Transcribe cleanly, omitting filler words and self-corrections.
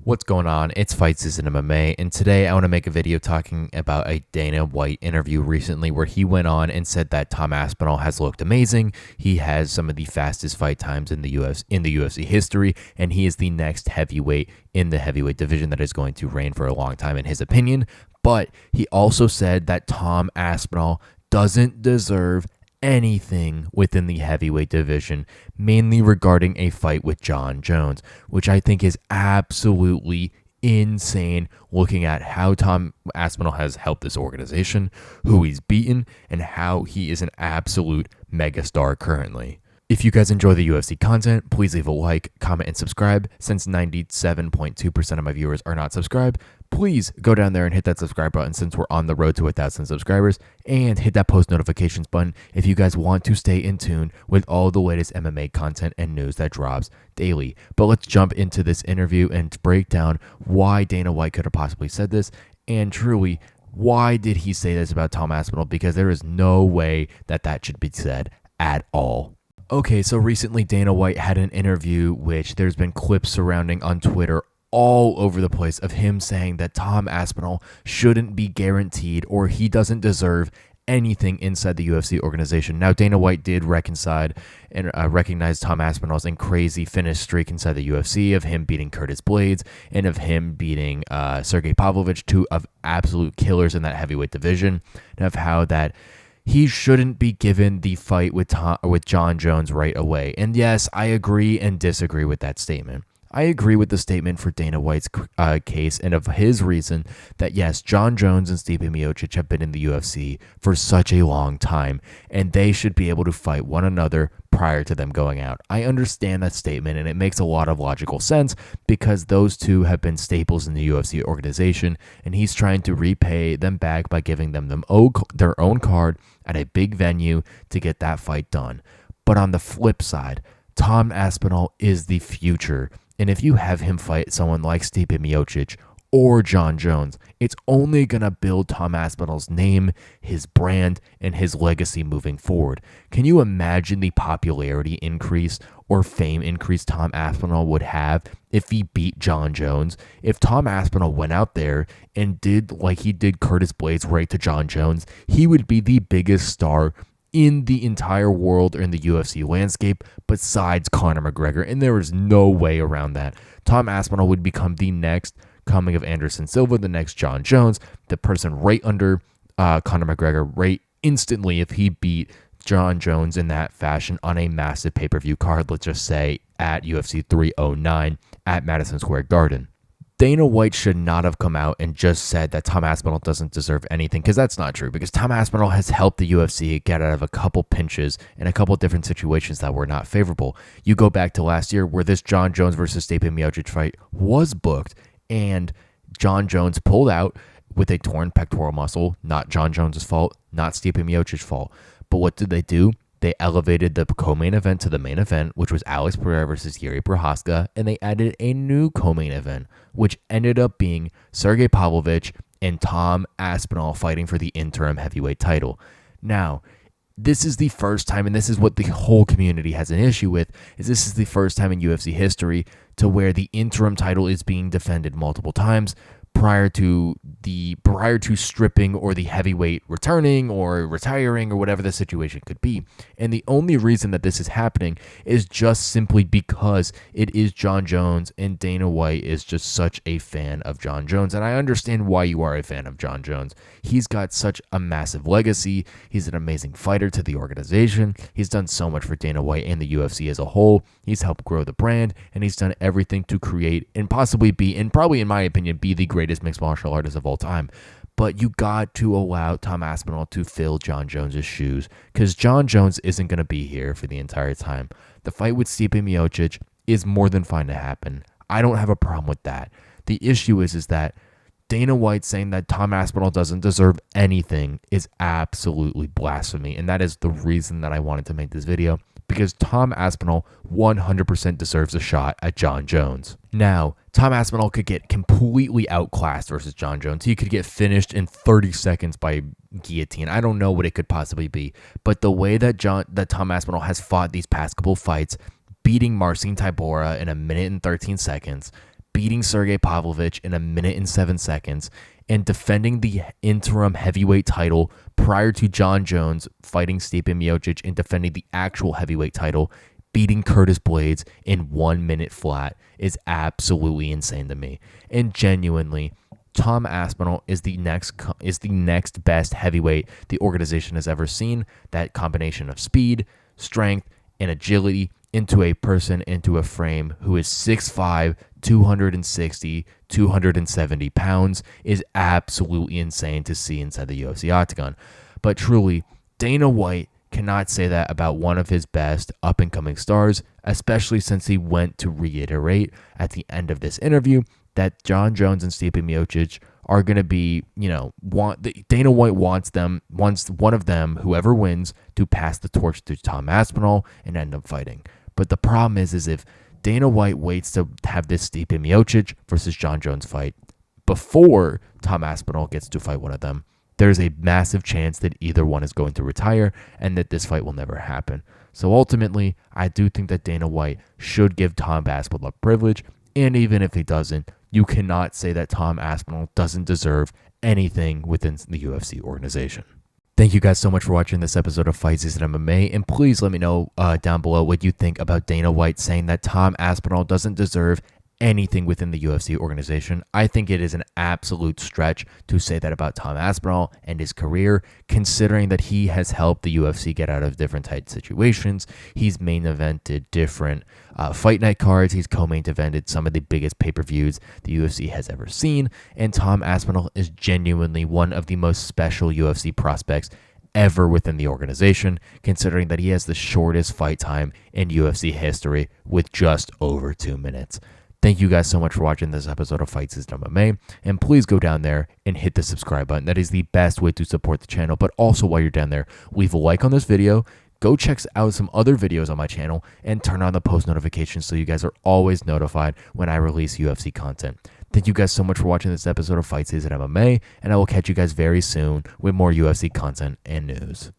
What's going on? It's Fight Season MMA, and today I want to make a video talking about a Dana White interview recently where he went on and said that Tom Aspinall has looked amazing. He has some of the fastest fight times in the UFC history, and he is the next heavyweight in the heavyweight division that is going to reign for a long time in his opinion. But he also said that Tom Aspinall doesn't deserve anything within the heavyweight division, mainly regarding a fight with Jon Jones, which I think is absolutely insane looking at how Tom Aspinall has helped this organization, who he's beaten, and how he is an absolute megastar currently. If you guys enjoy the UFC content, please leave a like, comment, and subscribe. Since 97.2% of my viewers are not subscribed, please go down there and hit that subscribe button since we're on the road to 1,000 subscribers, and hit that post notifications button if you guys want to stay in tune with all the latest MMA content and news that drops daily. But let's jump into this interview and break down why Dana White could have possibly said this, and truly, why did he say this about Tom Aspinall? Because there is no way that that should be said at all. Okay, so recently Dana White had an interview which there's been clips surrounding on Twitter all over the place of him saying that Tom Aspinall shouldn't be guaranteed or he doesn't deserve anything inside the UFC organization. Now, Dana White did recognize Tom Aspinall's crazy finish streak inside the UFC of him beating Curtis Blades and of him beating Sergey Pavlovich, two of absolute killers in that heavyweight division, and of how that he shouldn't be given the fight with Jon Jones right away. And yes, I agree and disagree with that statement. I agree with the statement for Dana White's case and of his reason that yes, Jon Jones and Stipe Miocic have been in the UFC for such a long time, and they should be able to fight one another prior to them going out. I understand that statement, and it makes a lot of logical sense because those two have been staples in the UFC organization, and he's trying to repay them back by giving them their own card at a big venue to get that fight done. But on the flip side, Tom Aspinall is the future. And if you have him fight someone like Stipe Miocic or Jon Jones, it's only going to build Tom Aspinall's name, his brand, and his legacy moving forward. Can you imagine the popularity increase or fame increase Tom Aspinall would have if he beat Jon Jones? If Tom Aspinall went out there and did like he did Curtis Blades right to Jon Jones, he would be the biggest star in the entire world or in the UFC landscape besides Conor McGregor, and there is no way around that. Tom Aspinall would become the next coming of Anderson Silva, the next Jon Jones, the person right under Conor McGregor right instantly if he beat Jon Jones in that fashion on a massive pay-per-view card, let's just say at UFC 309 at Madison Square Garden. Dana White should not have come out and just said that Tom Aspinall doesn't deserve anything, because that's not true, because Tom Aspinall has helped the UFC get out of a couple pinches in a couple different situations that were not favorable. You go back to last year where this Jon Jones versus Stipe Miocic fight was booked, and Jon Jones pulled out with a torn pectoral muscle. Not Jon Jones' fault, not Stipe Miocic's fault. But what did they do? They elevated the co-main event to the main event, which was Alex Pereira versus Yuri Prochazka, and they added a new co-main event, which ended up being Sergey Pavlovich and Tom Aspinall fighting for the interim heavyweight title. Now, this is the first time, and this is what the whole community has an issue with, is this is the first time in UFC history to where the interim title is being defended multiple times prior to stripping or the heavyweight returning or retiring or whatever the situation could be. And the only reason that this is happening is just simply because it is Jon Jones, and Dana White is just such a fan of Jon Jones. And I understand why you are a fan of Jon Jones. He's got such a massive legacy. He's an amazing fighter to the organization. He's done so much for Dana White and the UFC as a whole. He's helped grow the brand, and he's done everything to create and possibly be, and probably in my opinion, be the greatest mixed martial artist of all time. But you got to allow Tom Aspinall to fill Jon Jones' shoes, because Jon Jones isn't going to be here for the entire time. The fight with Stipe Miocic is more than fine to happen. I don't have a problem with that. The issue is that Dana White saying that Tom Aspinall doesn't deserve anything is absolutely blasphemy, and that is the reason that I wanted to make this video, because Tom Aspinall 100% deserves a shot at Jon Jones. Now, Tom Aspinall could get completely outclassed versus Jon Jones. He could get finished in 30 seconds by guillotine. I don't know what it could possibly be, but the way that Tom Aspinall has fought these past couple fights, beating Marcin Tybura in 1 minute and 13 seconds, beating Sergey Pavlovich in 1 minute and 7 seconds, and defending the interim heavyweight title prior to John Jones fighting Stipe Miocic and defending the actual heavyweight title, beating Curtis Blades in 1 minute flat is absolutely insane to me. And genuinely, Tom Aspinall is the next best heavyweight the organization has ever seen. That combination of speed, strength, and agility into a frame who is 6'5", 260, 270 pounds is absolutely insane to see inside the UFC octagon. But truly, Dana White cannot say that about one of his best up-and-coming stars, especially since he went to reiterate at the end of this interview that John Jones and Stipe Miocic are going to be, Dana White wants one of them, whoever wins, to pass the torch to Tom Aspinall and end up fighting. But the problem is if Dana White waits to have this Stipe Miocic versus John Jones fight before Tom Aspinall gets to fight one of them, there's a massive chance that either one is going to retire and that this fight will never happen. So ultimately, I do think that Dana White should give Tom Aspinall a privilege, and even if he doesn't, you cannot say that Tom Aspinall doesn't deserve anything within the UFC organization. Thank you guys so much for watching this episode of Fight Season MMA, and please let me know down below what you think about Dana White saying that Tom Aspinall doesn't deserve anything within the UFC organization. I think it is an absolute stretch to say that about Tom Aspinall and his career, considering that he has helped the UFC get out of different tight situations. He's main evented different fight night cards. He's co-main evented some of the biggest pay-per-views the UFC has ever seen, and Tom Aspinall is genuinely one of the most special UFC prospects ever within the organization, considering that he has the shortest fight time in UFC history with just over 2 minutes. Thank you guys so much for watching this episode of Fight Season MMA, and please go down there and hit the subscribe button. That is the best way to support the channel, but also while you're down there, leave a like on this video, go check out some other videos on my channel, and turn on the post notifications so you guys are always notified when I release UFC content. Thank you guys so much for watching this episode of Fight Season MMA, and I will catch you guys very soon with more UFC content and news.